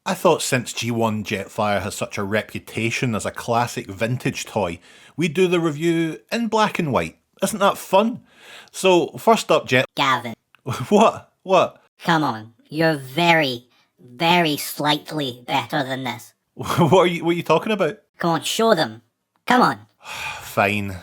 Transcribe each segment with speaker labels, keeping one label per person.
Speaker 1: I thought since G1 Jetfire has such a reputation as a classic vintage toy, we'd do the review in black and white. Isn't that fun? So, first up, Jet...
Speaker 2: Gavin,
Speaker 1: What? What?
Speaker 2: come on. You're very, very slightly better than this.
Speaker 1: What are you talking about?
Speaker 2: Come on, show them. Come on.
Speaker 1: Fine.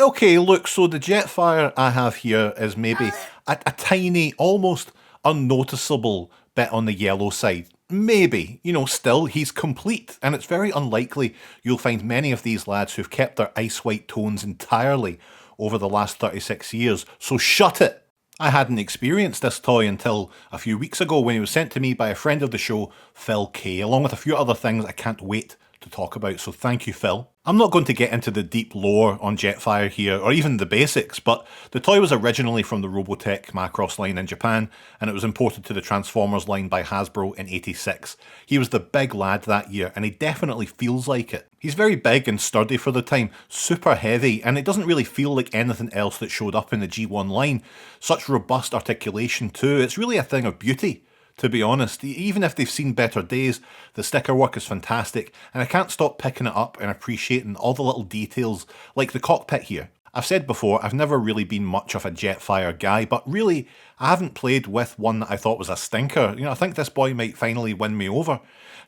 Speaker 1: Okay, look, so the Jetfire I have here is maybe a tiny, almost unnoticeable bit on the yellow side. Maybe. Still, he's complete, and it's very unlikely you'll find many of these lads who've kept their ice white tones entirely over the last 36 years, so shut it! I hadn't experienced this toy until a few weeks ago when it was sent to me by a friend of the show, Phil K, along with a few other things I can't wait to talk about, so thank you, Phil. I'm not going to get into the deep lore on Jetfire here, or even the basics, but the toy was originally from the Robotech Macross line in Japan, and it was imported to the Transformers line by Hasbro in '86. He was the big lad that year, and he definitely feels like it. He's very big and sturdy for the time, super heavy, and it doesn't really feel like anything else that showed up in the G1 line. Such robust articulation too, it's really a thing of beauty. To be honest, even if they've seen better days, the sticker work is fantastic, and I can't stop picking it up and appreciating all the little details, like the cockpit here. I've said before, I've never really been much of a Jetfire guy, but really, I haven't played with one that I thought was a stinker. I think this boy might finally win me over.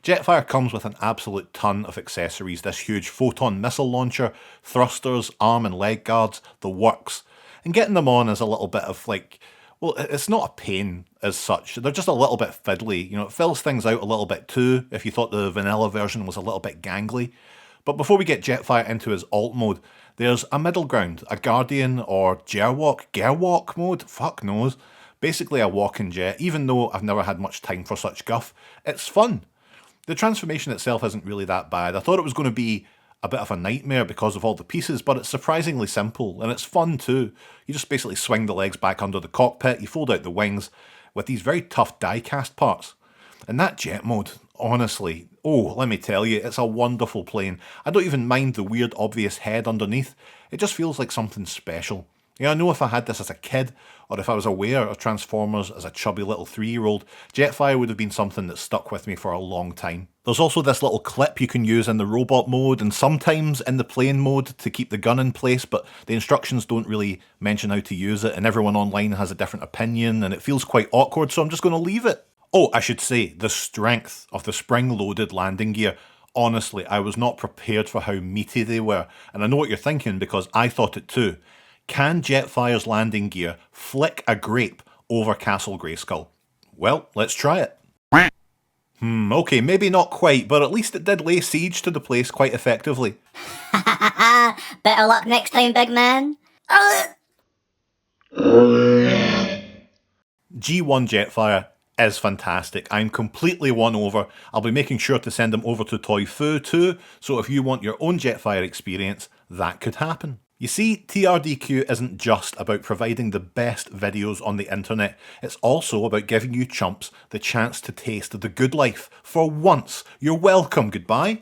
Speaker 1: Jetfire comes with an absolute ton of accessories, this huge photon missile launcher, thrusters, arm and leg guards, the works. And getting them on is a little bit of well, it's not a pain as such. They're just a little bit fiddly. It fills things out a little bit too, if you thought the vanilla version was a little bit gangly. But before we get Jetfire into his alt mode, there's a middle ground, a Guardian or Gerwalk mode, fuck knows. Basically a walking jet, even though I've never had much time for such guff. It's fun. The transformation itself isn't really that bad. I thought it was going to be a bit of a nightmare because of all the pieces, but it's surprisingly simple, and it's fun too. You just basically swing the legs back under the cockpit, you fold out the wings with these very tough die-cast parts. And that jet mode, honestly, let me tell you, it's a wonderful plane. I don't even mind the weird obvious head underneath, it just feels like something special. I know if I had this as a kid, or if I was aware of Transformers as a chubby little 3-year-old, Jetfire would have been something that stuck with me for a long time. There's also this little clip you can use in the robot mode, and sometimes in the plane mode to keep the gun in place, but the instructions don't really mention how to use it, and everyone online has a different opinion, and it feels quite awkward, so I'm just going to leave it. Oh, I should say, the strength of the spring-loaded landing gear. Honestly, I was not prepared for how meaty they were, and I know what you're thinking because I thought it too. Can Jetfire's landing gear flick a grape over Castle Grayskull? Well, let's try it. Okay, maybe not quite, but at least it did lay siege to the place quite effectively.
Speaker 2: Better luck next time, big man.
Speaker 1: G1 Jetfire is fantastic. I'm completely won over. I'll be making sure to send them over to Toy Fu too, so if you want your own Jetfire experience, that could happen. You see, TRDQ isn't just about providing the best videos on the internet, it's also about giving you chumps the chance to taste the good life. For once, you're welcome, goodbye.